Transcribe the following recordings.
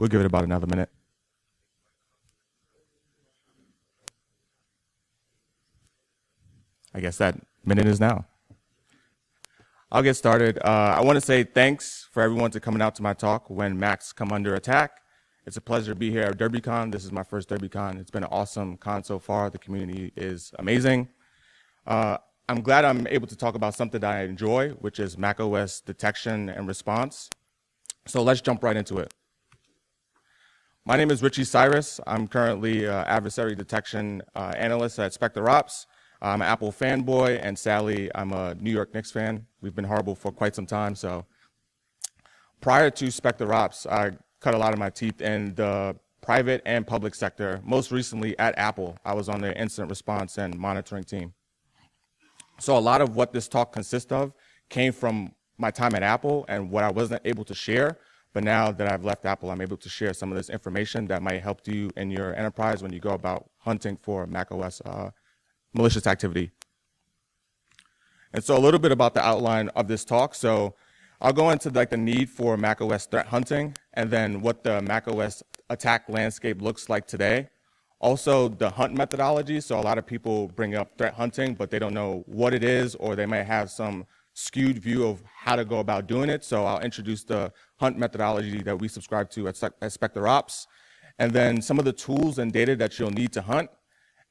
We'll give it about another minute. I guess that minute is now. I'll get started. I want to say thanks for everyone to coming out to my talk when Macs come under attack. It's a pleasure to be here at Derbycon. This is my first Derbycon. It's been an awesome con so far. The community is amazing. I'm glad I'm able to talk about something that I enjoy, which is macOS detection and response. So let's jump right into it. My name is Richie Cyrus. I'm currently an adversary detection analyst at Spectre Ops. I'm an Apple fanboy, and sadly, I'm a New York Knicks fan. We've been horrible for quite some time. So prior to Spectre Ops, I cut a lot of my teeth in the private and public sector. Most recently at Apple, I was on the incident response and monitoring team. So a lot of what this talk consists of came from my time at Apple and what I wasn't able to share. But now that I've left Apple, I'm able to share some of this information that might help you in your enterprise when you go about hunting for macOS malicious activity. And so a little bit about the outline of this talk. So I'll go into like the need for macOS threat hunting and then what the macOS attack landscape looks like today. Also the hunt methodology. So a lot of people bring up threat hunting, but they don't know what it is, or they might have some skewed view of how to go about doing it. So I'll introduce the hunt methodology that we subscribe to at Spectre Ops, and then some of the tools and data that you'll need to hunt.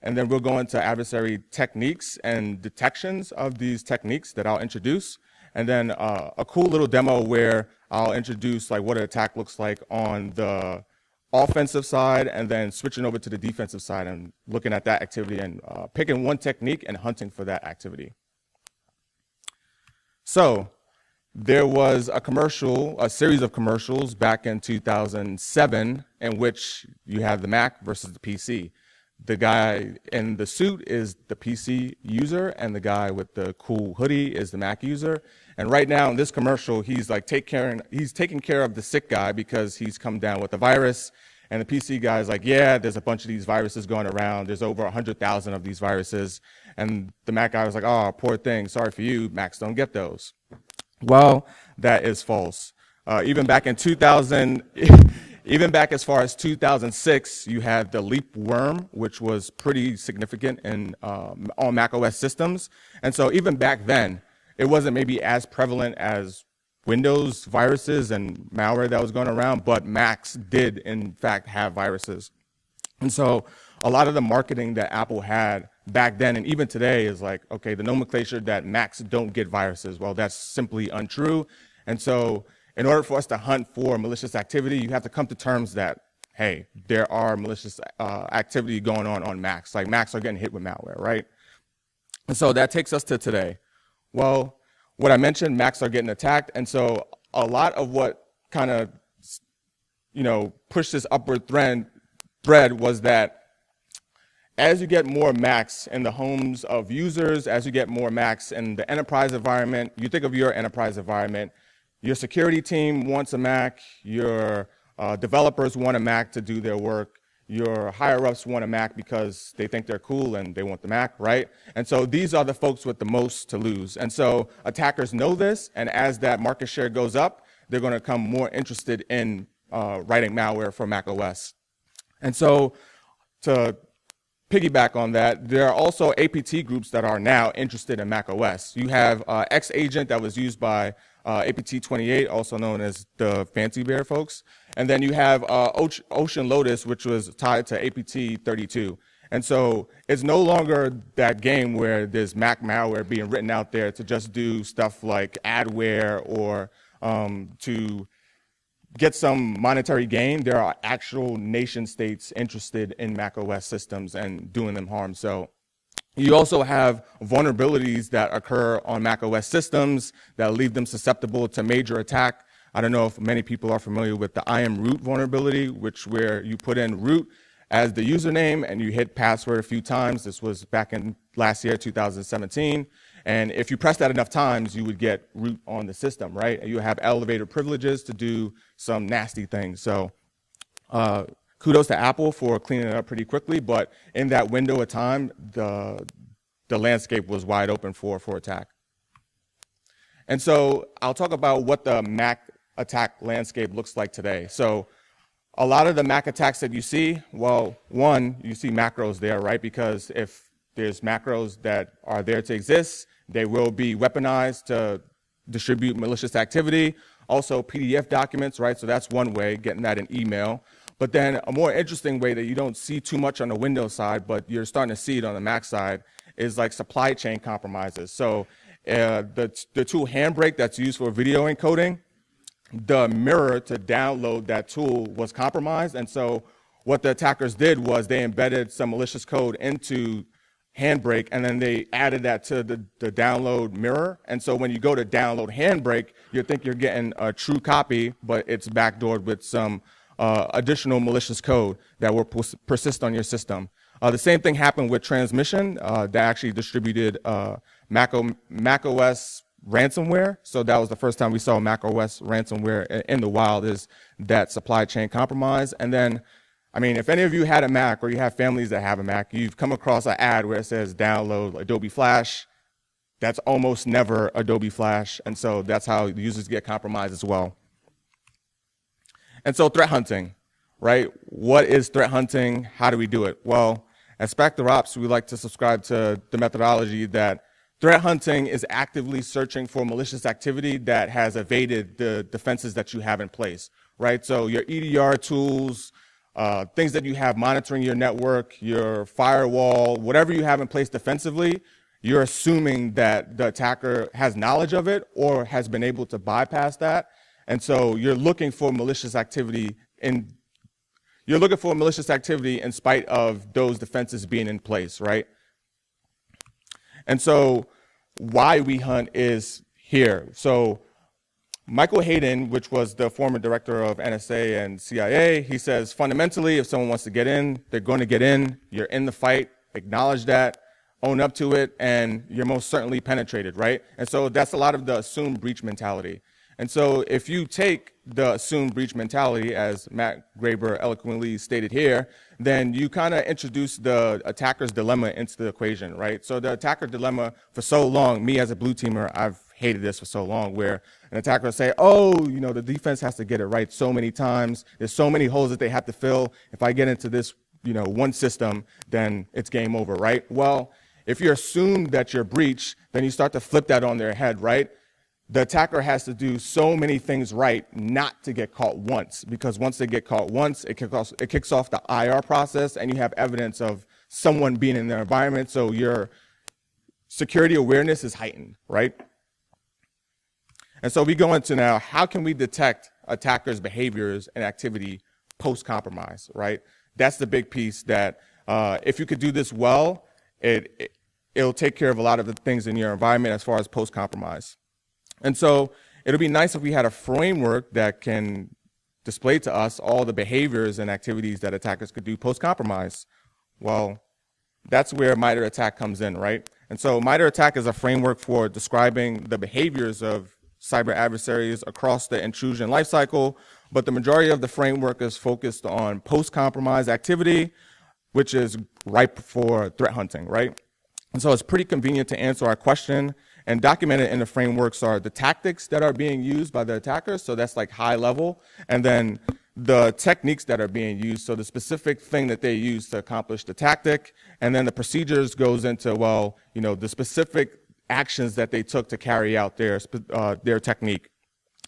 And then we'll go into adversary techniques and detections of these techniques that I'll introduce. And then a cool little demo where I'll introduce like what an attack looks like on the offensive side, and then switching over to the defensive side and looking at that activity and picking one technique and hunting for that activity. So there was a series of commercials back in 2007 in which you have the Mac versus the PC. The guy in the suit is the PC user, and the guy with the cool hoodie is the Mac user. And right now in this commercial, he's like taking care of the sick guy because he's come down with a virus. And the PC guy is like, yeah, there's a bunch of these viruses going around. There's over 100,000 of these viruses. And the Mac guy was like, oh, poor thing. Sorry for you. Macs don't get those. Well, that is false. Even back in 2000, even back as far as 2006, you had the leap worm, which was pretty significant in on macOS systems. And so even back then, it wasn't maybe as prevalent as Windows viruses and malware that was going around, but Macs did in fact have viruses. And so a lot of the marketing that Apple had back then and even today is like, okay, the nomenclature that Macs don't get viruses. Well, that's simply untrue. And so in order for us to hunt for malicious activity, you have to come to terms that, hey, there are malicious activity going on Macs. Like Macs are getting hit with malware, right? And so that takes us to today. Well, what I mentioned, Macs are getting attacked. And so a lot of what kind of, pushed this upward thread was that as you get more Macs in the homes of users, as you get more Macs in the enterprise environment, you think of your enterprise environment, your security team wants a Mac, your developers want a Mac to do their work, your higher-ups want a Mac because they think they're cool and they want the Mac, right? And so these are the folks with the most to lose. And so attackers know this, and as that market share goes up, they're going to become more interested in writing malware for Mac OS. And so to piggyback on that, there are also APT groups that are now interested in Mac OS. You have X-Agent that was used by APT28, also known as the Fancy Bear folks. And then you have Ocean Lotus, which was tied to APT32. And so it's no longer that game where there's Mac malware being written out there to just do stuff like adware or to get some monetary gain. There are actual nation states interested in Mac OS systems and doing them harm. So you also have vulnerabilities that occur on Mac OS systems that leave them susceptible to major attack. I don't know if many people are familiar with the I am root vulnerability, where you put in root as the username and you hit password a few times. This was back in last year, 2017. And if you press that enough times, you would get root on the system, right? And you have elevated privileges to do some nasty things. So kudos to Apple for cleaning it up pretty quickly, but in that window of time, the landscape was wide open for attack. And so I'll talk about what the Mac attack landscape looks like today. So A lot of the MAC attacks that you see, well, one, you see macros there, right? Because if there's macros that are there to exist, they will be weaponized to distribute malicious activity. Also PDF documents, right? So that's one way, getting that in email. But then a more interesting way that you don't see too much on the Windows side, but you're starting to see it on the Mac side, is like supply chain compromises. So the tool Handbrake that's used for video encoding, the mirror to download that tool was compromised. And so what the attackers did was they embedded some malicious code into Handbrake, and then they added that to the download mirror. And so when you go to download Handbrake, you think you're getting a true copy, but it's backdoored with some additional malicious code that will persist on your system. The same thing happened with transmission that actually distributed Mac OS ransomware. So that was the first time we saw Mac OS ransomware in the wild, is that supply chain compromise. And then, I mean, if any of you had a Mac or you have families that have a Mac, you've come across an ad where it says download Adobe Flash. That's almost never Adobe Flash. And so that's how users get compromised as well. And so threat hunting, right? What is threat hunting? How do we do it? Well, at Spectre Ops, we like to subscribe to the methodology that threat hunting is actively searching for malicious activity that has evaded the defenses that you have in place, right? So your EDR tools, things that you have monitoring your network, your firewall, whatever you have in place defensively, you're assuming that the attacker has knowledge of it or has been able to bypass that. And so you're looking for malicious activity in spite of those defenses being in place, right? And so why we hunt is here. So Michael Hayden, which was the former director of NSA and CIA, he says, fundamentally, if someone wants to get in, they're going to get in. You're in the fight, acknowledge that, own up to it, and you're most certainly penetrated, right? And so that's a lot of the assumed breach mentality. And so if you take the assumed breach mentality, as Matt Graber eloquently stated here, then you kind of introduce the attacker's dilemma into the equation, right? So the attacker dilemma, for so long, me as a blue teamer, I've hated this for so long, where an attacker will say, oh, you know, the defense has to get it right so many times. There's so many holes that they have to fill. If I get into this, you know, one system, then it's game over, right? Well, if you assume that you're breached, then you start to flip that on their head, right? The attacker has to do so many things right not to get caught once, because once they get caught once, it kicks off the IR process, and you have evidence of someone being in their environment, so your security awareness is heightened, right? And so we go into now, how can we detect attackers' behaviors and activity post-compromise, right? That's the big piece that if you could do this well, it'll take care of a lot of the things in your environment as far as post-compromise. And so it'll be nice if we had a framework that can display to us all the behaviors and activities that attackers could do post-compromise. Well, that's where MITRE ATTCK comes in, right? And so MITRE ATTCK is a framework for describing the behaviors of cyber adversaries across the intrusion lifecycle, but the majority of the framework is focused on post-compromise activity, which is ripe for threat hunting, right? And so it's pretty convenient to answer our question, and documented in the frameworks are the tactics that are being used by the attackers, so that's like high level, and then the techniques that are being used, so the specific thing that they use to accomplish the tactic, and then the procedures goes into, well, you know, the specific actions that they took to carry out their technique.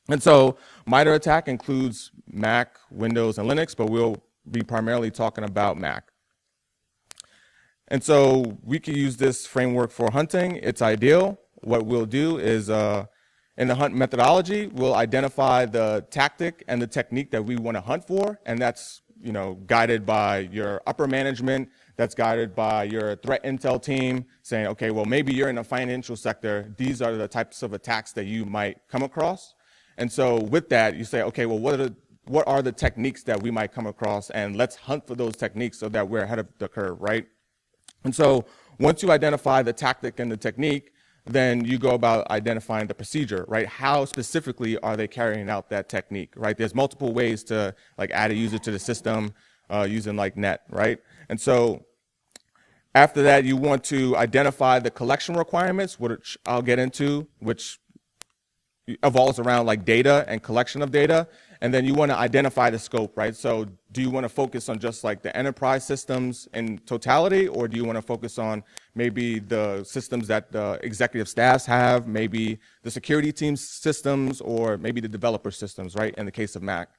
And so MITRE ATTCK includes Mac, Windows, and Linux, but we'll be primarily talking about Mac. And so we can use this framework for hunting. It's ideal. What we'll do is in the hunt methodology, we'll identify the tactic and the technique that we want to hunt for, and that's, you know, guided by your upper management, that's guided by your threat intel team, saying, okay, well, maybe you're in the financial sector. These are the types of attacks that you might come across. And so with that, you say, okay, well, what are the techniques that we might come across, and let's hunt for those techniques so that we're ahead of the curve, right? And so once you identify the tactic and the technique, then you go about identifying the procedure, right? How specifically are they carrying out that technique, right? There's multiple ways to like add a user to the system using like net, right? And so after that, you want to identify the collection requirements, which I'll get into, which evolves around like data and collection of data. And then you want to identify the scope, right? So do you want to focus on just like the enterprise systems in totality, or do you want to focus on maybe the systems that the executive staffs have, maybe the security team's systems, or maybe the developer systems, right, in the case of Mac?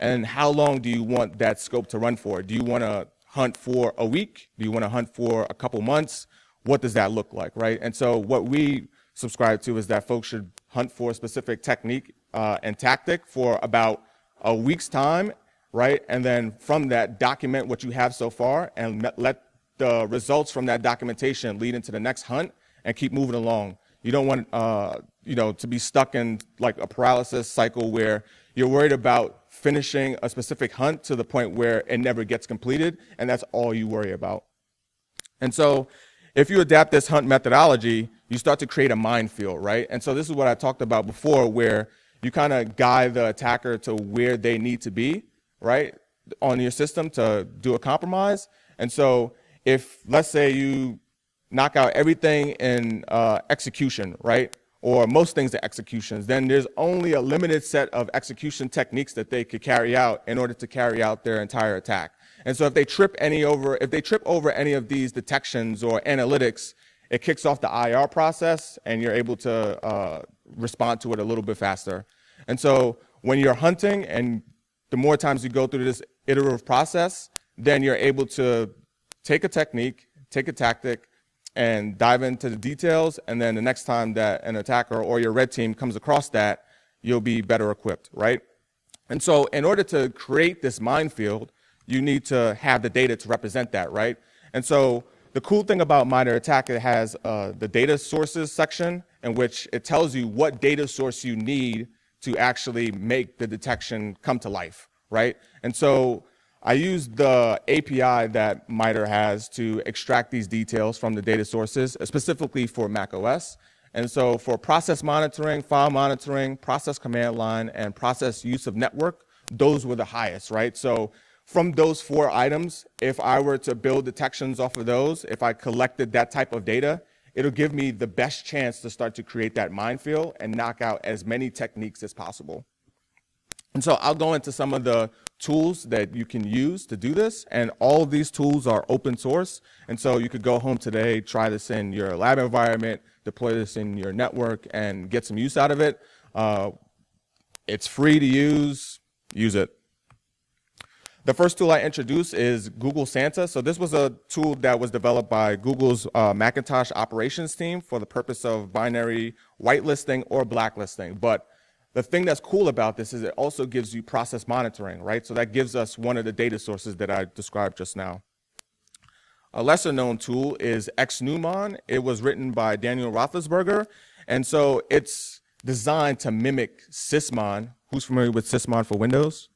And how long do you want that scope to run for? Do you want to hunt for a week? Do you want to hunt for a couple months? What does that look like, right? And so what we subscribe to is that folks should hunt for a specific technique and tactic for about a week's time, right? And then from that, document what you have so far and let the results from that documentation lead into the next hunt and keep moving along. You don't want to be stuck in like a paralysis cycle where you're worried about finishing a specific hunt to the point where it never gets completed, and that's all you worry about. And so if you adapt this hunt methodology, you start to create a minefield, right? And so this is what I talked about before, where you kind of guide the attacker to where they need to be, right, on your system to do a compromise. And so if, let's say, you knock out everything in execution, right, or most things in executions, then there's only a limited set of execution techniques that they could carry out in order to carry out their entire attack. And so if they trip over any of these detections or analytics, it kicks off the IR process, and you're able to respond to it a little bit faster. And so when you're hunting, and the more times you go through this iterative process, then you're able to take a technique, take a tactic, and dive into the details, and then the next time that an attacker or your red team comes across that, you'll be better equipped, right? And so in order to create this minefield, you need to have the data to represent that, right? And so the cool thing about MITRE ATTACK, it has the data sources section, in which it tells you what data source you need to actually make the detection come to life, right? And so I used the API that MITRE has to extract these details from the data sources, specifically for macOS. And so for process monitoring, file monitoring, process command line, and process use of network, those were the highest, right? So from those 4 items, if I were to build detections off of those, if I collected that type of data, it'll give me the best chance to start to create that minefield and knock out as many techniques as possible. And so I'll go into some of the tools that you can use to do this, and all of these tools are open source. And so you could go home today, try this in your lab environment, deploy this in your network, and get some use out of it. It's free to use it. The first tool I introduced is Google Santa. So this was a tool that was developed by Google's Macintosh operations team for the purpose of binary whitelisting or blacklisting. But the thing that's cool about this is it also gives you process monitoring, right? So that gives us one of the data sources that I described just now. A lesser known tool is XNewMon. It was written by Daniel Roethlisberger. And so it's designed to mimic Sysmon. Who's familiar with Sysmon for Windows?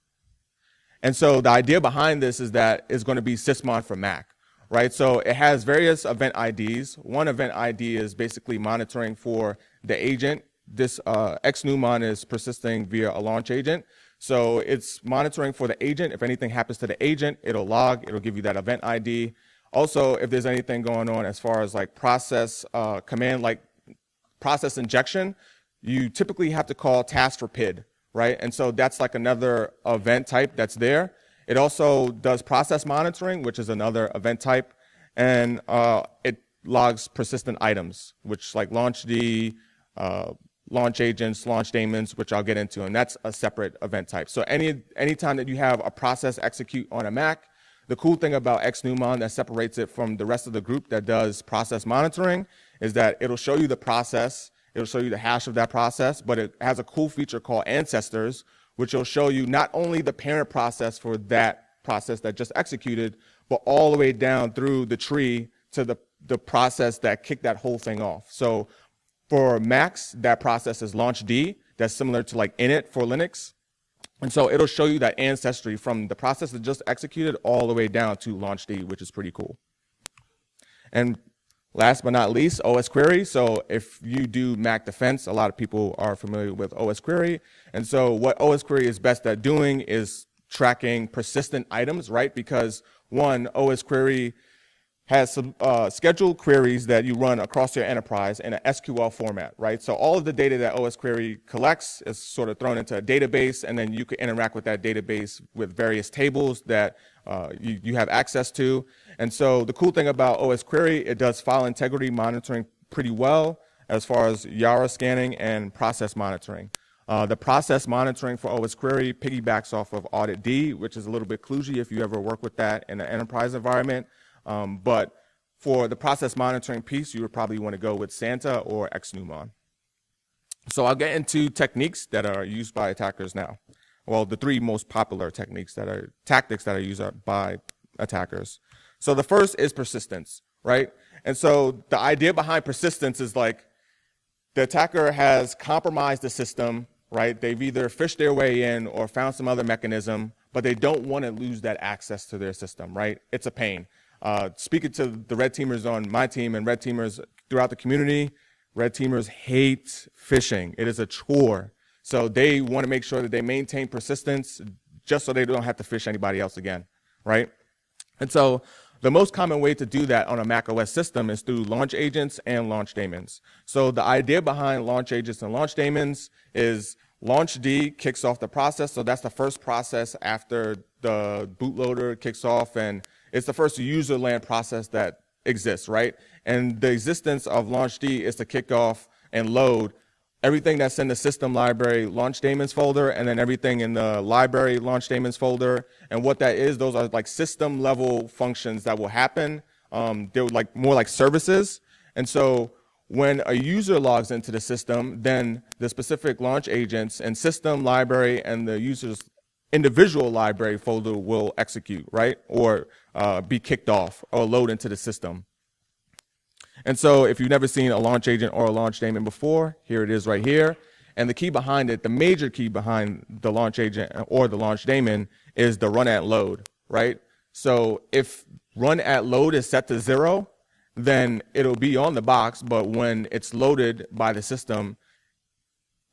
And so the idea behind this is that it's going to be Sysmon for Mac, right? So it has various event IDs. One event ID is basically monitoring for the agent. This XNewMon is persisting via a launch agent. So it's monitoring for the agent. If anything happens to the agent, it'll log, it'll give you that event ID. Also, if there's anything going on as far as like process command, like process injection, you typically have to call task for PID, right? And so that's like another event type that's there. It also does process monitoring, which is another event type. And it logs persistent items, which like launchd, launch agents, launch daemons, which I'll get into, and that's a separate event type. So anytime that you have a process execute on a Mac, the cool thing about XNewMon that separates it from the rest of the group that does process monitoring is that it'll show you the process, it'll show you the hash of that process, but it has a cool feature called ancestors, which will show you not only the parent process for that process that just executed, but all the way down through the tree to the process that kicked that whole thing off. So for Macs, that process is launchd. That's similar to like init for Linux. And so it'll show you that ancestry from the process that just executed all the way down to launchd, which is pretty cool. And last but not least, OS Query. So if you do Mac defense, a lot of people are familiar with OS Query. And so what OS Query is best at doing is tracking persistent items, right? Because one, OS Query has some scheduled queries that you run across your enterprise in an SQL format, right? So all of the data that OS Query collects is sort of thrown into a database, and then you can interact with that database with various tables that you have access to. And so the cool thing about OS Query, it does file integrity monitoring pretty well as far as Yara scanning and process monitoring. The process monitoring for OS Query piggybacks off of Audit D, which is a little bit kludgy if you ever work with that in an enterprise environment. But for the process monitoring piece, you would probably want to go with Santa or XNUMON. So I'll get into techniques that are used by attackers now. Well, the three most popular tactics that are used by attackers. So the first is persistence, right? And so the idea behind persistence is like the attacker has compromised the system, right? They've either fished their way in or found some other mechanism, but they don't want to lose that access to their system, right? It's a pain. Speaking to the red teamers on my team and red teamers throughout the community, red teamers hate phishing. It is a chore. So they want to make sure that they maintain persistence just so they don't have to phish anybody else again, right? And so the most common way to do that on a Mac OS system is through launch agents and launch daemons. So the idea behind launch agents and launch daemons is launch D kicks off the process. So that's the first process after the bootloader kicks off, and it's the first user land process that exists, right? And the existence of launch D is to kick off and load everything that's in the system library launch daemons folder, and then everything in the library launch daemons folder. And what that is, those are like system level functions that will happen. They're like more like services. And so when a user logs into the system, then the specific launch agents and system library and the user's individual library folder will execute, right? Or be kicked off or load into the system. And so if you've never seen a launch agent or a launch daemon before, here it is right here. And the key behind it, the major key behind the launch agent or the launch daemon is the run at load, right? So if run at load is set to 0, then it'll be on the box, but when it's loaded by the system,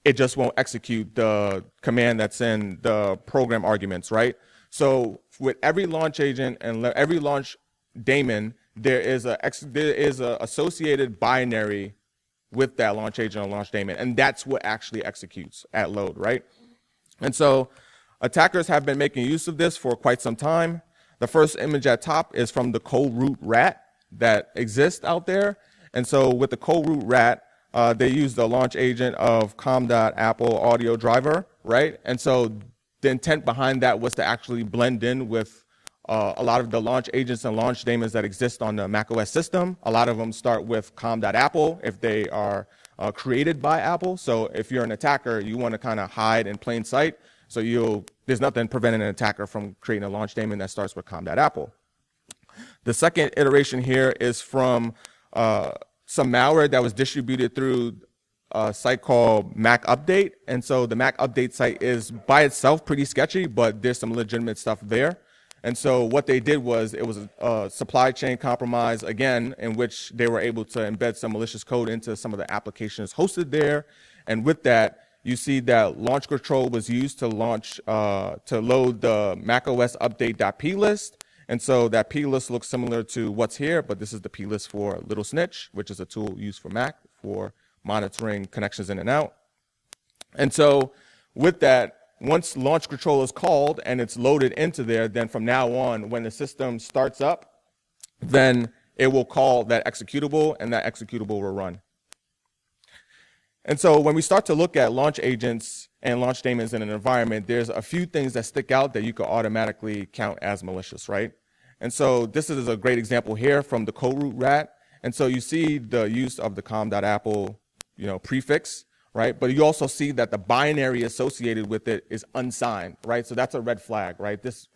it just won't execute the command that's in the program arguments, right? So with every launch agent and every launch daemon, there is a associated binary with that launch agent or launch daemon, and that's what actually executes at load, right? And so attackers have been making use of this for quite some time. The first image at top is from the cold root rat that exists out there. And so with the cold root rat, they use the launch agent of com.apple audio driver, right? And so the intent behind that was to actually blend in with a lot of the launch agents and launch daemons that exist on the macOS system. A lot of them start with com.apple if they are created by Apple. So if you're an attacker, you want to kind of hide in plain sight. So there's nothing preventing an attacker from creating a launch daemon that starts with com.apple. The second iteration here is from some malware that was distributed through a site called Mac Update. And so the Mac Update site is by itself pretty sketchy, but there's some legitimate stuff there. And so what they did was, it was a supply chain compromise, again, in which they were able to embed some malicious code into some of the applications hosted there. And with that, you see that launch control was used to launch, to load the macOS update.plist. And so that plist looks similar to what's here, but this is the plist for Little Snitch, which is a tool used for Mac for monitoring connections in and out. And so with that, once launch control is called and it's loaded into there, then from now on, when the system starts up, then it will call that executable, and that executable will run. And so when we start to look at launch agents and launch daemons in an environment, there's a few things that stick out that you could automatically count as malicious, right? And so this is a great example here from the co-root rat. And so you see the use of the com.apple, prefix, right? But you also see that the binary associated with it is unsigned, right? So that's a red flag, right? This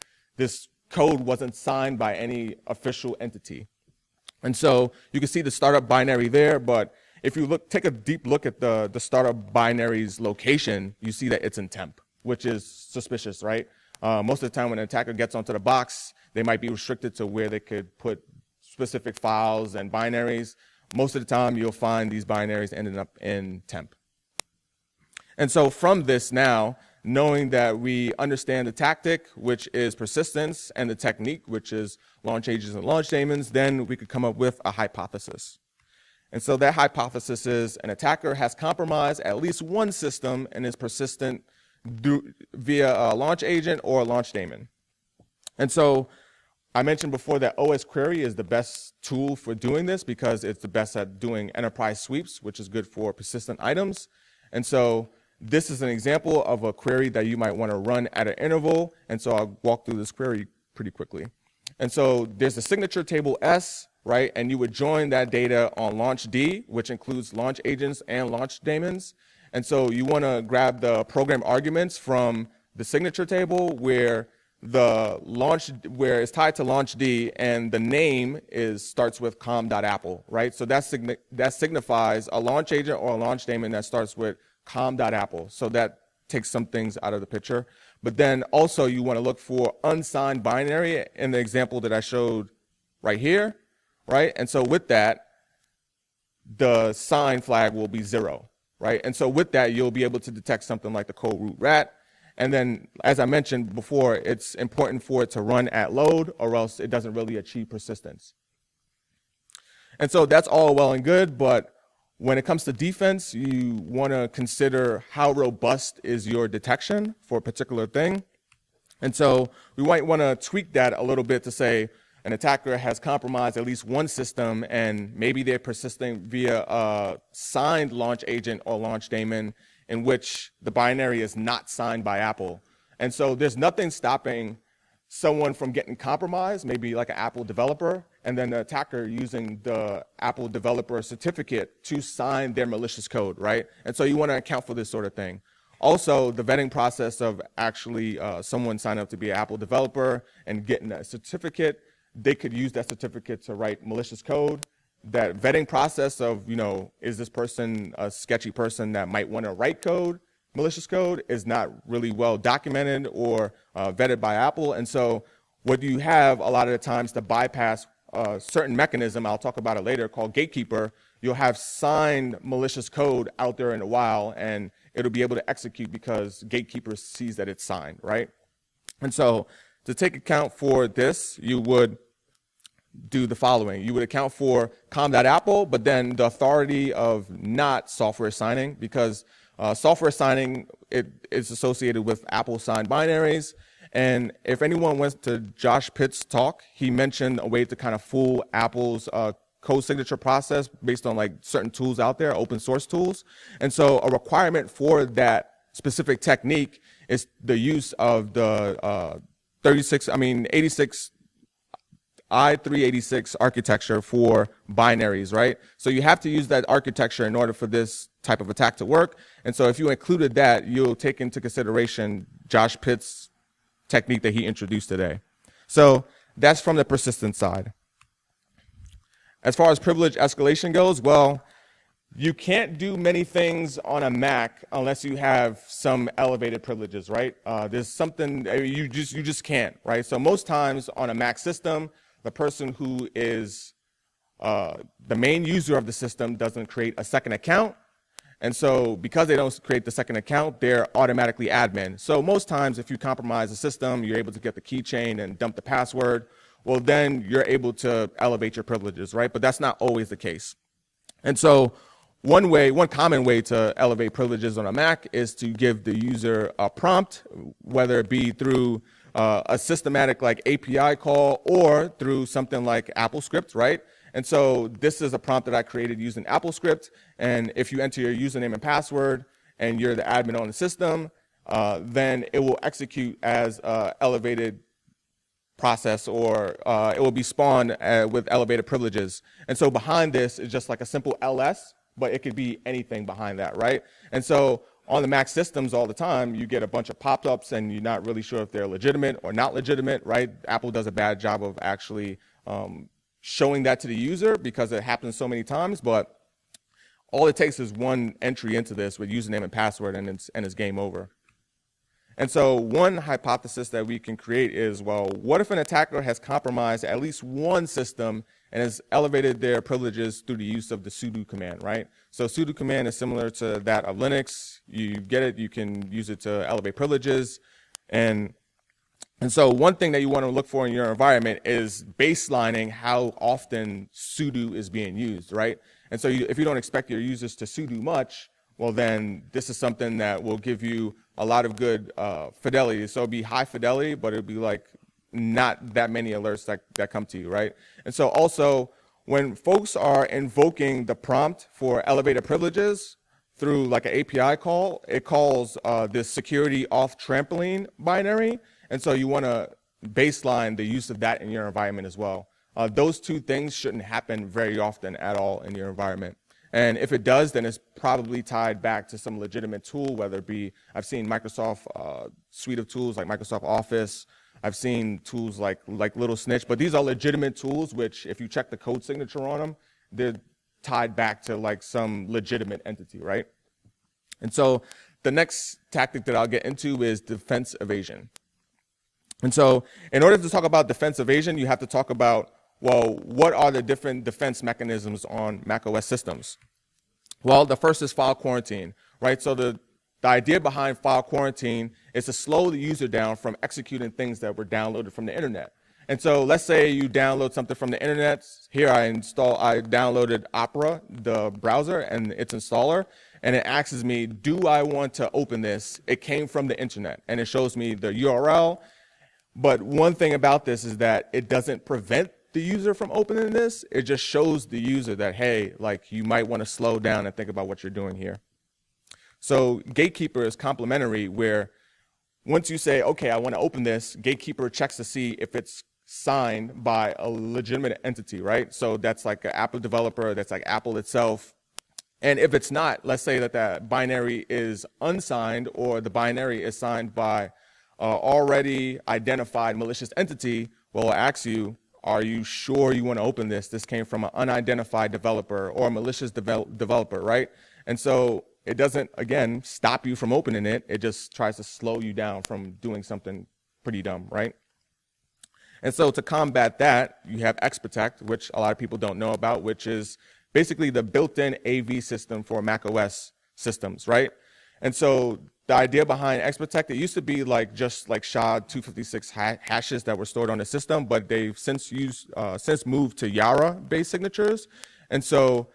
code wasn't signed by any official entity. And so you can see the startup binary there, but if you take a deep look at the startup binary's location, you see that it's in temp, which is suspicious, right? Most of the time when an attacker gets onto the box, they might be restricted to where they could put specific files and binaries. Most of the time, you'll find these binaries ending up in temp. And so from this now, knowing that we understand the tactic, which is persistence, and the technique, which is launch agents and launch daemons, then we could come up with a hypothesis. And so that hypothesis is an attacker has compromised at least one system and is persistent via a launch agent or a launch daemon. And so I mentioned before that OS query is the best tool for doing this because it's the best at doing enterprise sweeps, which is good for persistent items. And so this is an example of a query that you might want to run at an interval. And so I'll walk through this query pretty quickly. And so there's the signature table S, right? And you would join that data on launch D, which includes launch agents and launch daemons. And so you want to grab the program arguments from the signature table where it's tied to launch D, and the name starts with com.apple, right? So that signifies a launch agent or a launch daemon that starts with com.apple. So that takes some things out of the picture. But then also you want to look for unsigned binary in the example that I showed right here, right? And so with that, the sign flag will be 0, right? And so with that, you'll be able to detect something like the code root rat. And then, as I mentioned before, it's important for it to run at load or else it doesn't really achieve persistence. And so that's all well and good, but when it comes to defense, you want to consider how robust is your detection for a particular thing. And so we might want to tweak that a little bit to say an attacker has compromised at least one system and maybe they're persisting via a signed launch agent or launch daemon in which the binary is not signed by Apple. And so there's nothing stopping someone from getting compromised, maybe like an Apple developer, and then the attacker using the Apple developer certificate to sign their malicious code, right? And so you want to account for this sort of thing. Also, the vetting process of actually someone signing up to be an Apple developer and getting a certificate, they could use that certificate to write malicious code. That vetting process of, is this person a sketchy person that might want to write code, malicious code, is not really well documented or vetted by Apple. And so what you have a lot of the times to bypass a certain mechanism, I'll talk about it later, called gatekeeper, you'll have signed malicious code out there in a while and it'll be able to execute because gatekeeper sees that it's signed, right? And so to take account for this, you would do the following. You would account for com.apple, but then the authority of not software signing, because software signing, it is associated with Apple signed binaries. And if anyone went to Josh Pitt's talk, he mentioned a way to kind of fool Apple's code signature process based on like certain tools out there, open source tools. And so a requirement for that specific technique is the use of the 86 I386 architecture for binaries, right? So you have to use that architecture in order for this type of attack to work. And so if you included that, you'll take into consideration Josh Pitt's technique that he introduced today. So that's from the persistence side. As far as privilege escalation goes, well, you can't do many things on a Mac unless you have some elevated privileges, right? There's something you just can't, right? So most times on a Mac system, the person who is the main user of the system doesn't create a second account. And so because they don't create the second account, they're automatically admin. So most times if you compromise the system, you're able to get the keychain and dump the password. Well, then you're able to elevate your privileges, right? But that's not always the case. And so one common way to elevate privileges on a Mac is to give the user a prompt, whether it be through a systematic like API call or through something like AppleScript, right? And so this is a prompt that I created using AppleScript. And if you enter your username and password and you're the admin on the system, then it will execute as elevated process, or it will be spawned with elevated privileges. And so behind this is just like a simple LS, but it could be anything behind that, right? And so on the Mac systems all the time, you get a bunch of pop-ups and you're not really sure if they're legitimate or not legitimate, right? Apple does a bad job of actually showing that to the user because it happens so many times, but all it takes is one entry into this with username and password and it's game over. And so one hypothesis that we can create is, well, what if an attacker has compromised at least one system and has elevated their privileges through the use of the sudo command, right? So sudo command is similar to that of Linux. You get it, you can use it to elevate privileges. And so one thing that you want to look for in your environment is baselining how often sudo is being used, right? And so if you don't expect your users to sudo much, well then this is something that will give you a lot of good fidelity. So it'll be high fidelity, but it'll be like not that many alerts that come to you, right? And so also, when folks are invoking the prompt for elevated privileges through like an API call, it calls this security off trampoline binary. And so you want to baseline the use of that in your environment as well. Those two things shouldn't happen very often at all in your environment. And if it does, then it's probably tied back to some legitimate tool, whether it be, I've seen Microsoft suite of tools like Microsoft Office. I've seen tools like Little Snitch, but these are legitimate tools, which if you check the code signature on them, they're tied back to like some legitimate entity, right? And so the next tactic that I'll get into is defense evasion. And so in order to talk about defense evasion, you have to talk about, well, what are the different defense mechanisms on macOS systems? Well, the first is file quarantine, right? So the idea behind file quarantine is to slow the user down from executing things that were downloaded from the internet. And so let's say you download something from the internet. Here I downloaded Opera, the browser, and its installer, and it asks me, do I want to open this? It came from the internet, and it shows me the URL. But one thing about this is that it doesn't prevent the user from opening this. It just shows the user that, hey, like you might want to slow down and think about what you're doing here. So Gatekeeper is complementary, where once you say, okay, I want to open this, Gatekeeper checks to see if it's signed by a legitimate entity, right? So that's like an Apple developer, that's like Apple itself. And if it's not, let's say that that binary is unsigned or the binary is signed by already identified malicious entity, well, it asks you, are you sure you want to open this? This came from an unidentified developer or a malicious developer, right? And so it doesn't, again, stop you from opening it. It just tries to slow you down from doing something pretty dumb, right? And so to combat that, you have XProtect, which a lot of people don't know about, which is basically the built-in AV system for macOS systems, right? And so the idea behind XProtect, it used to be like just like SHA-256 hashes that were stored on the system, but they've since moved to Yara-based signatures. And so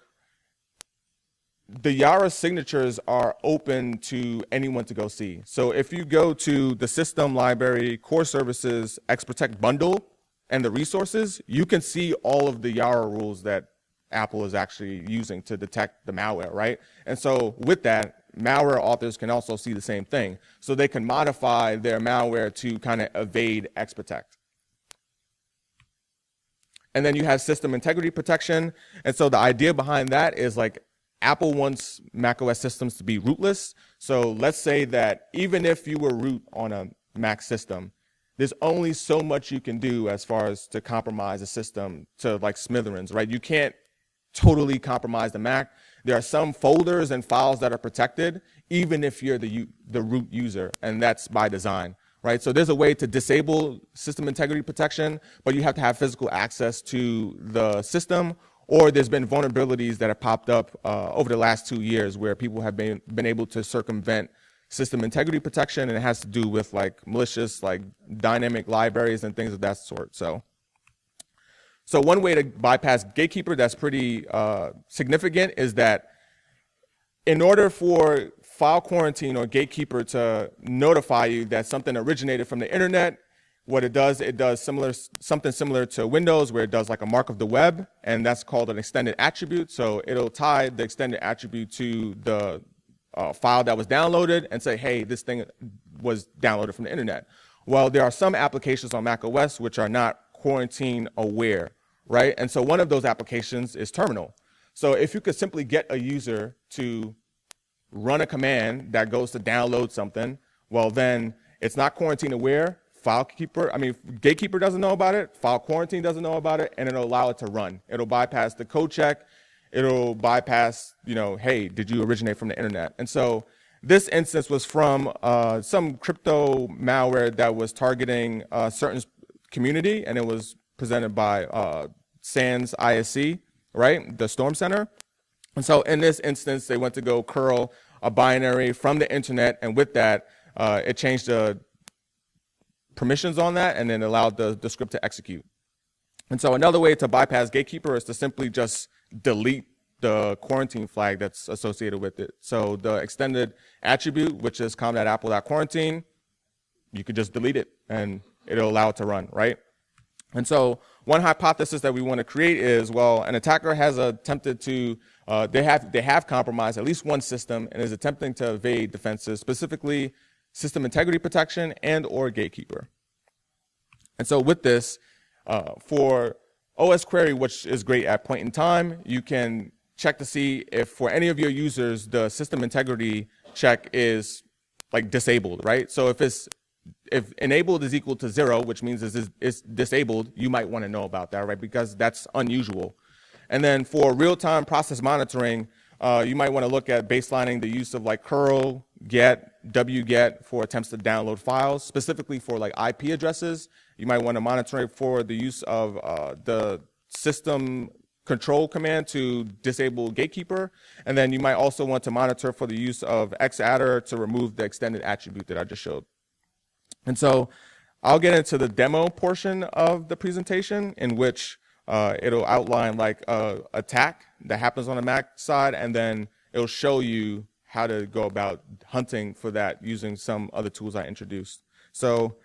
the Yara signatures are open to anyone to go see. So if you go to the system library, core services, XProtect bundle, and the resources, you can see all of the Yara rules that Apple is actually using to detect the malware, right? And so with that, malware authors can also see the same thing. So they can modify their malware to kind of evade XProtect. And then you have system integrity protection. And so the idea behind that is like Apple wants macOS systems to be rootless. So let's say that even if you were root on a Mac system, there's only so much you can do as far as to compromise a system to like smithereens, right? You can't totally compromise the Mac. There are some folders and files that are protected, even if you're the root user, and that's by design, right? So there's a way to disable system integrity protection, but you have to have physical access to the system, or there's been vulnerabilities that have popped up over the last 2 years where people have been able to circumvent system integrity protection, and it has to do with like malicious, like dynamic libraries and things of that sort. So one way to bypass Gatekeeper that's pretty significant is that in order for file quarantine or Gatekeeper to notify you that something originated from the internet, what it does something similar to Windows, where it does like a mark of the web, and that's called an extended attribute. So it'll tie the extended attribute to the file that was downloaded and say, hey, this thing was downloaded from the internet. Well, there are some applications on macOS which are not quarantine aware, right? And so one of those applications is Terminal. So if you could simply get a user to run a command that goes to download something, well, then it's not quarantine aware. Gatekeeper doesn't know about it, file quarantine doesn't know about it, and it'll allow it to run. It'll bypass the code check. It'll bypass, hey, did you originate from the internet? And so this instance was from some crypto malware that was targeting a certain community, and it was presented by SANS ISC, right, the Storm Center. And so in this instance, they went to go curl a binary from the internet, and with that, it changed the permissions on that and then allowed the script to execute. And so another way to bypass gatekeeper is to simply just delete the quarantine flag that's associated with it. So the extended attribute, which is com.apple.quarantine, you could just delete it and it'll allow it to run, right? And so one hypothesis that we want to create is, well, an attacker has attempted to, they have compromised at least one system and is attempting to evade defenses, specifically system integrity protection and or gatekeeper. And so with this, for OS query, which is great at point in time, you can check to see if for any of your users, the system integrity check is like disabled, right? So if enabled is equal to 0, which means it's disabled, you might want to know about that, right? Because that's unusual. And then for real-time process monitoring, you might want to look at baselining the use of like curl, get, wget for attempts to download files, specifically for like IP addresses. You might want to monitor for the use of the system control command to disable gatekeeper. And then you might also want to monitor for the use of xadder to remove the extended attribute that I just showed. And so I'll get into the demo portion of the presentation in which it'll outline like a attack that happens on the Mac side, and then it'll show you how to go about hunting for that using some other tools I introduced. So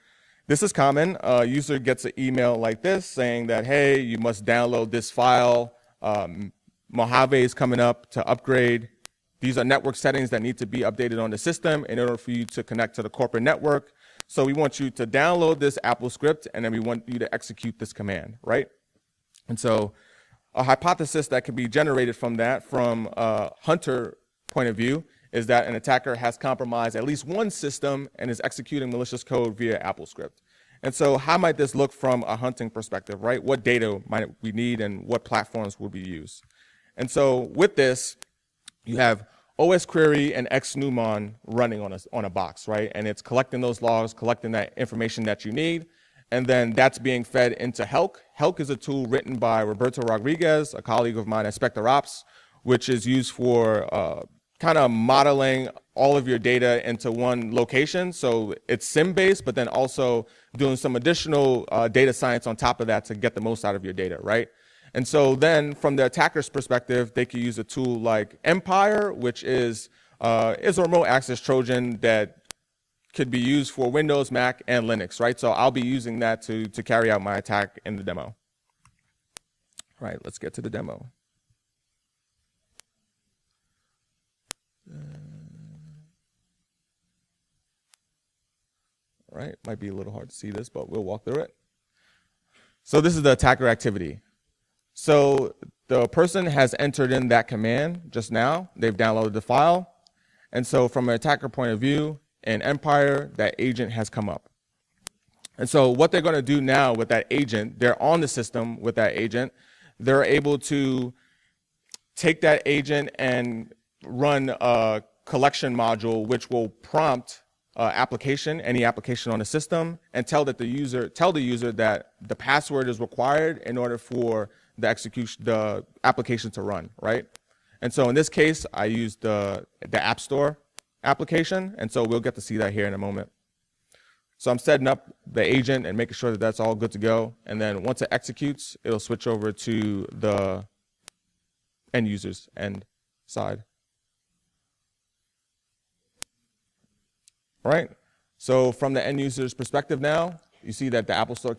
this is common. A user gets an email like this saying that, hey, you must download this file. Mojave is coming up to upgrade. These are network settings that need to be updated on the system in order for you to connect to the corporate network. So we want you to download this Apple script, and then we want you to execute this command, right? And so a hypothesis that could be generated from that, from a hunter point of view, is that an attacker has compromised at least one system and is executing malicious code via Apple script. And so how might this look from a hunting perspective, right? What data might we need and what platforms would we use? And so with this, you have OS query and xnumon running on a box, right? And it's collecting those logs, collecting that information that you need, and then that's being fed into Helk. Helk is a tool written by Roberto Rodriguez, a colleague of mine at Spectre Ops, which is used for kind of modeling all of your data into one location. So it's SIM-based, but then also doing some additional data science on top of that to get the most out of your data, right? And so then from the attacker's perspective, they could use a tool like Empire, which is a remote access Trojan that could be used for Windows, Mac, and Linux, right? So I'll be using that to carry out my attack in the demo. All right, let's get to the demo. All right, might be a little hard to see this, but we'll walk through it. So this is the attacker activity. So the person has entered in that command just now. They've downloaded the file. And so from an attacker point of view, in Empire, that agent has come up. And so what they're going to do now with that agent, they're on the system with that agent. They're able to take that agent and run a collection module, which will prompt any application on the system, and tell the user that the password is required in order for the application to run, right? And so in this case, I used the App Store application, and so we'll get to see that here in a moment. So I'm setting up the agent and making sure that that's all good to go, and then once it executes, it'll switch over to the end user's end side. All right, so from the end user's perspective now, you see that the App Store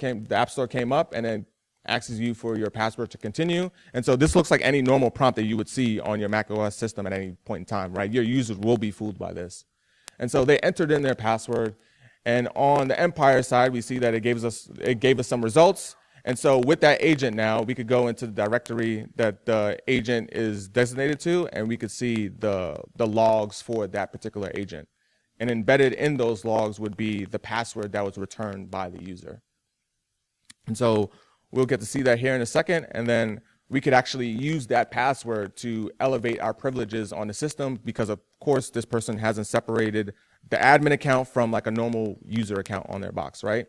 came up and then asks you for your password to continue. And so this looks like any normal prompt that you would see on your Mac OS system at any point in time, right? Your users will be fooled by this. And so they entered in their password, and on the Empire side, we see that it gave us some results. And so with that agent now, we could go into the directory that the agent is designated to, and we could see the logs for that particular agent. And embedded in those logs would be the password that was returned by the user. And so we'll get to see that here in a second, and then we could actually use that password to elevate our privileges on the system because, of course, this person hasn't separated the admin account from like a normal user account on their box, right?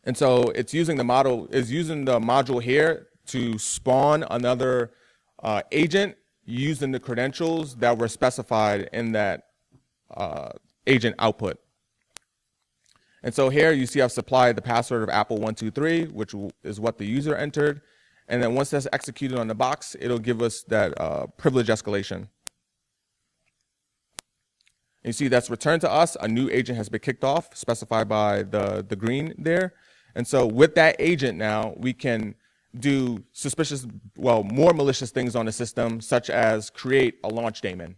And so it's using the module here to spawn another agent using the credentials that were specified in that agent output. And so here you see I've supplied the password of Apple123, which is what the user entered. And then once that's executed on the box, it'll give us that privilege escalation. And you see that's returned to us. A new agent has been kicked off, specified by the green there. And so with that agent now, we can do suspicious, well, more malicious things on the system, such as create a launch daemon.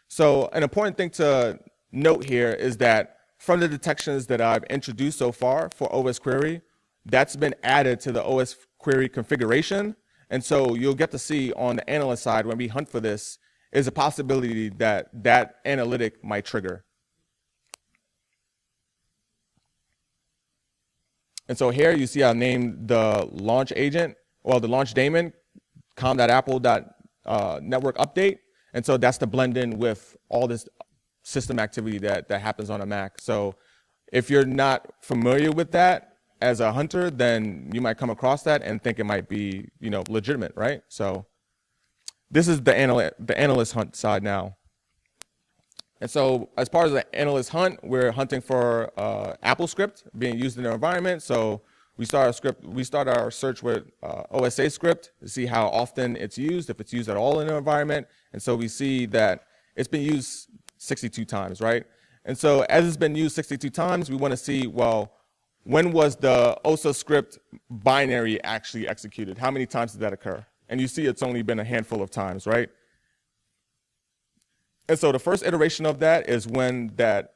So an important thing to note here is that from the detections that I've introduced so far for OS query, that's been added to the OS query configuration. And so you'll get to see on the analyst side when we hunt for this is a possibility that that analytic might trigger. And so here you see I named the launch agent, well, the launch daemon, com.apple.network update. And so that's to blend in with all this system activity that happens on a Mac. So if you're not familiar with that as a hunter, then you might come across that and think it might be, you know, legitimate, right? So this is the analyst hunt side now. And so as part of the analyst hunt, we're hunting for Apple script being used in the environment. So we start our search with OSA script to see how often it's used, if it's used at all in the environment. And so we see that it's been used 62 times, right? And so as it's been used 62 times, we want to see, well, when was the OSA script binary actually executed? How many times did that occur? And you see it's only been a handful of times, right? And so the first iteration of that is when that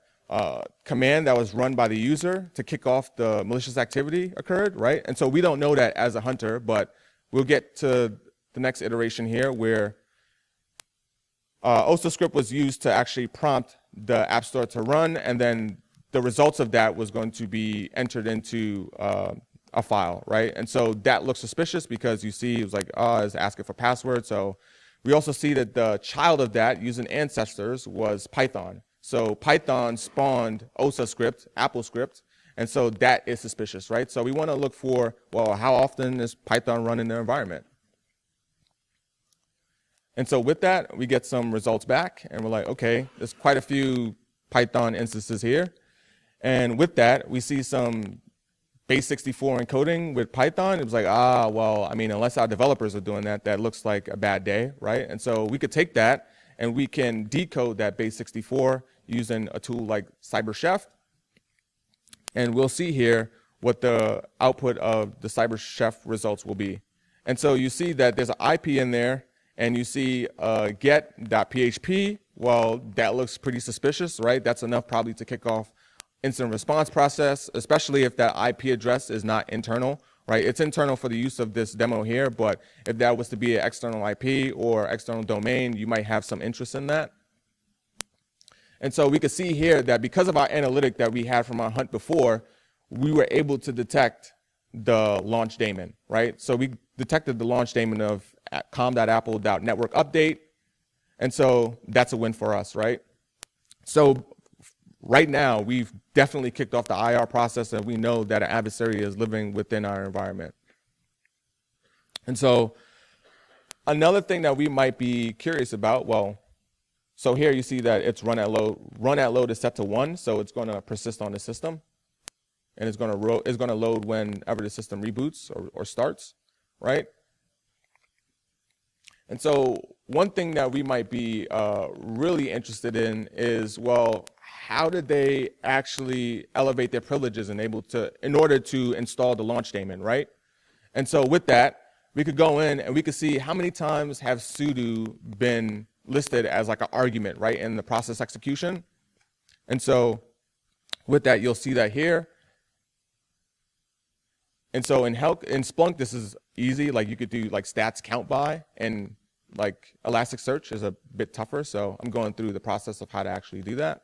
command that was run by the user to kick off the malicious activity occurred, right? And so we don't know that as a hunter, but we'll get to the next iteration here where OSA script was used to actually prompt the App Store to run, and then the results of that was going to be entered into a file, right? And so that looks suspicious because you see it was like, oh, it's asking for password. So we also see that the child of that using ancestors was Python. So Python spawned OSA script, Apple script, and so that is suspicious, right? So we want to look for, well, how often is Python run in their environment? And so with that, we get some results back, and we're like, okay, there's quite a few Python instances here. And with that, we see some base 64 encoding with Python. It was like, well, I mean, unless our developers are doing that, that looks like a bad day, right? And so we could take that, and we can decode that base 64 using a tool like CyberChef. And we'll see here what the output of the CyberChef results will be. And so you see that there's an IP in there, and you see get.php. Well, that looks pretty suspicious, right? That's enough probably to kick off incident response process, especially if that IP address is not internal, right? It's internal for the use of this demo here, but if that was to be an external IP or external domain, you might have some interest in that. And so we could see here that because of our analytic that we had from our hunt before, we were able to detect the launch daemon, right? So we detected the launch daemon of com.apple.network update. And so that's a win for us, right? So right now, we've definitely kicked off the IR process, and we know that an adversary is living within our environment. And so another thing that we might be curious about, well, so here you see that it's run at load. Run at load is set to 1, so it's going to persist on the system, and it's going to load whenever the system reboots or starts, right? And so one thing that we might be really interested in is, well, how did they actually elevate their privileges in order to install the launch daemon, right? And so with that, we could go in and we could see how many times have sudo been listed as like an argument, right, in the process execution. And so with that, you'll see that here. And so in Splunk, this is easy. Like you could do like stats count by, and like Elasticsearch is a bit tougher. So I'm going through the process of how to actually do that.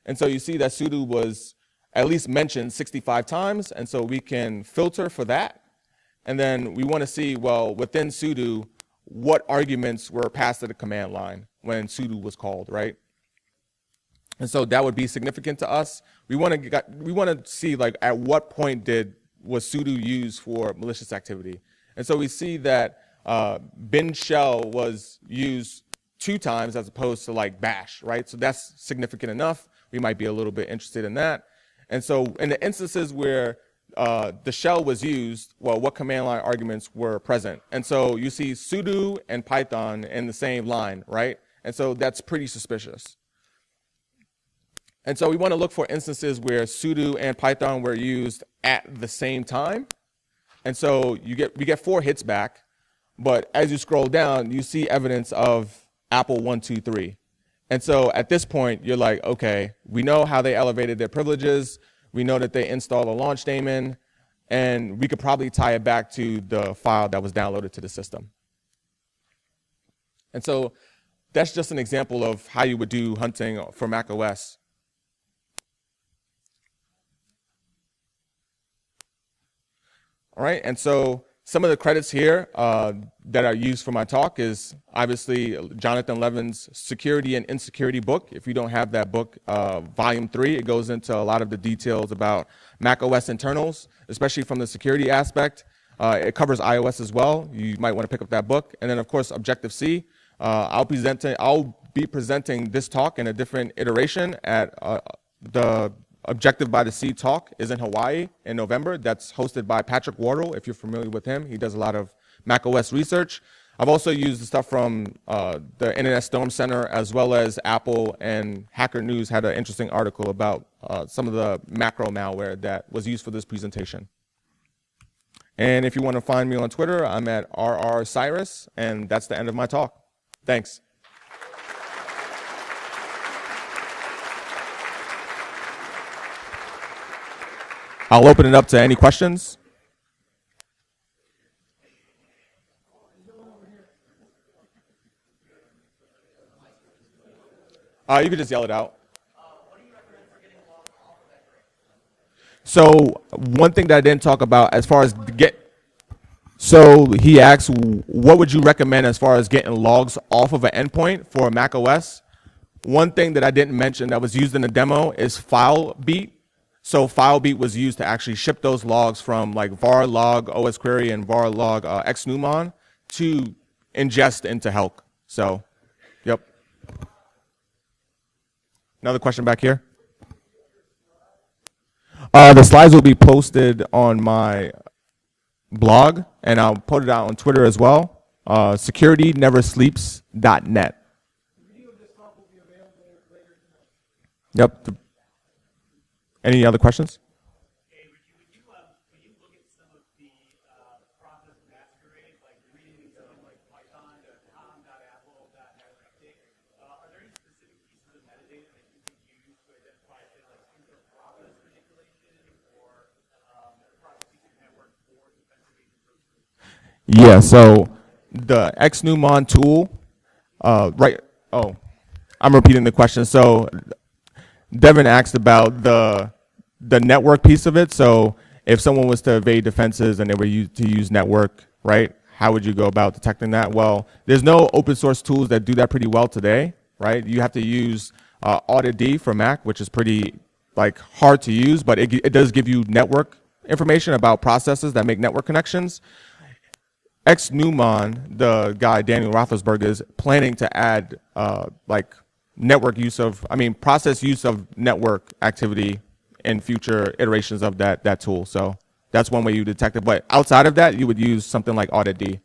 And so you see that sudo was at least mentioned 65 times. And so we can filter for that. And then we want to see, well, within sudo, what arguments were passed to the command line when sudo was called, right? And so that would be significant to us. We want to see like at what point was sudo used for malicious activity. And so we see that bin shell was used 2 times as opposed to like bash, right? So that's significant enough. We might be a little bit interested in that. And so in the instances where the shell was used, well, what command line arguments were present? And so you see sudo and Python in the same line, right? And so that's pretty suspicious. And so we want to look for instances where sudo and Python were used at the same time. And so we get 4 hits back, but as you scroll down, you see evidence of Apple 1, 2, 3. And so at this point, you're like, okay, we know how they elevated their privileges. We know that they installed a launch daemon, and we could probably tie it back to the file that was downloaded to the system. And so that's just an example of how you would do hunting for Mac OS. All right, and so some of the credits here that are used for my talk is obviously Jonathan Levin's Security and Insecurity book. If you don't have that book, volume 3, it goes into a lot of the details about Mac OS internals, especially from the security aspect. It covers iOS as well. You might want to pick up that book. And then, of course, Objective-C. I'll be presenting this talk in a different iteration at the Objective by the Sea talk is in Hawaii in November. That's hosted by Patrick Wardle, if you're familiar with him. He does a lot of Mac OS research. I've also used the stuff from the Internet Storm Center, as well as Apple, and Hacker News had an interesting article about some of the macro malware that was used for this presentation. And if you want to find me on Twitter, I'm at Cyrus, and that's the end of my talk. Thanks. I'll open it up to any questions. You could just yell it out. So one thing that I didn't talk about as far as so he asks, what would you recommend as far as getting logs off of an endpoint for Mac OS? One thing that I didn't mention that was used in the demo is FileBeat. So FileBeat was used to actually ship those logs from like var log OS query and var log xnumon to ingest into Helk. So, yep. Another question back here. The slides will be posted on my blog, and I'll put it out on Twitter as well. SecurityNeverSleeps.net. Yep. Any other questions? Hey, Richie, would you look at some of the process masquerade, like reading some like python.com.apple.attic? Are there any specific pieces of metadata that you could use to identify like inter-process manipulation or process secret network for defensive agent purposes? Yeah, so the xnumon tool, right, oh, I'm repeating the question. So Devin asked about the network piece of it. So if someone was to evade defenses and they were to use network, right, how would you go about detecting that? Well, there's no open source tools that do that pretty well today, right? You have to use AutoD for Mac, which is pretty like hard to use, but it does give you network information about processes that make network connections. xnumon, the guy Daniel Roethlisberger, is planning to add like network use of, process use of network activity in future iterations of that tool. So that's one way you detect it. But outside of that, you would use something like AutoD.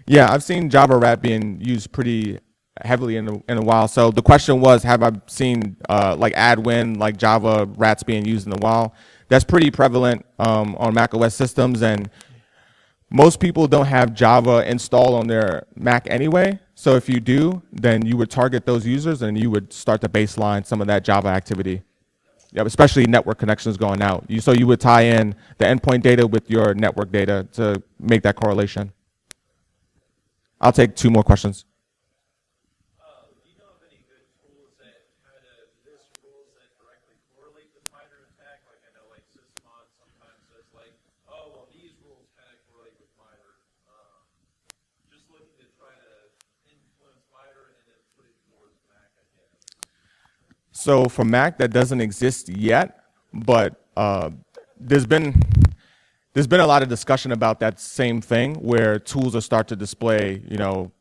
Yeah, I've seen Java Rat being used pretty heavily in a while. So the question was, have I seen like Adwin, like Java Rats being used in a while? That's pretty prevalent on Mac OS systems, and most people don't have Java installed on their Mac anyway. So if you do, then you would target those users and you would start to baseline some of that Java activity. Yeah, especially network connections going out. So you would tie in the endpoint data with your network data to make that correlation. I'll take 2 more questions. Do you know of any good tools that kind of list rules that directly correlate with MITRE ATTCK? Like I know like Sysmon sometimes says like, oh, well, these rules kind of correlate with MITRE. So for Mac, that doesn't exist yet, but there's been a lot of discussion about that same thing, where tools will start to display, you know,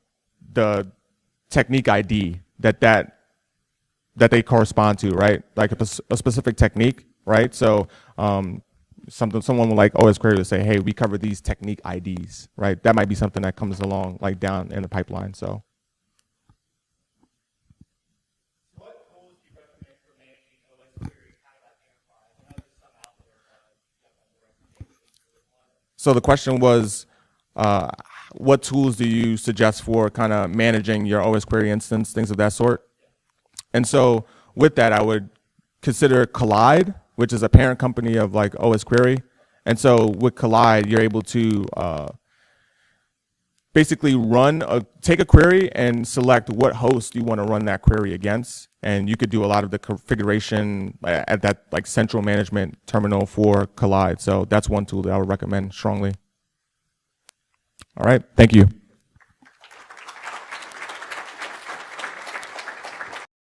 the technique ID that they correspond to, right? Like a specific technique, right? So someone will like OS Query will say, hey, we cover these technique IDs, right? That might be something that comes along like down in the pipeline. So. What tools do you recommend for managing OS query kind of identifiers? I know there's some out there, but you have other recommendations for this one. So the question was, what tools do you suggest for kind of managing your OS Query instance, things of that sort? And so with that, I would consider Collide, which is a parent company of like OS Query. And so with Collide, you're able to basically take a query and select what host you want to run that query against. And you could do a lot of the configuration at that like central management terminal for Collide. So that's one tool that I would recommend strongly. All right, thank you.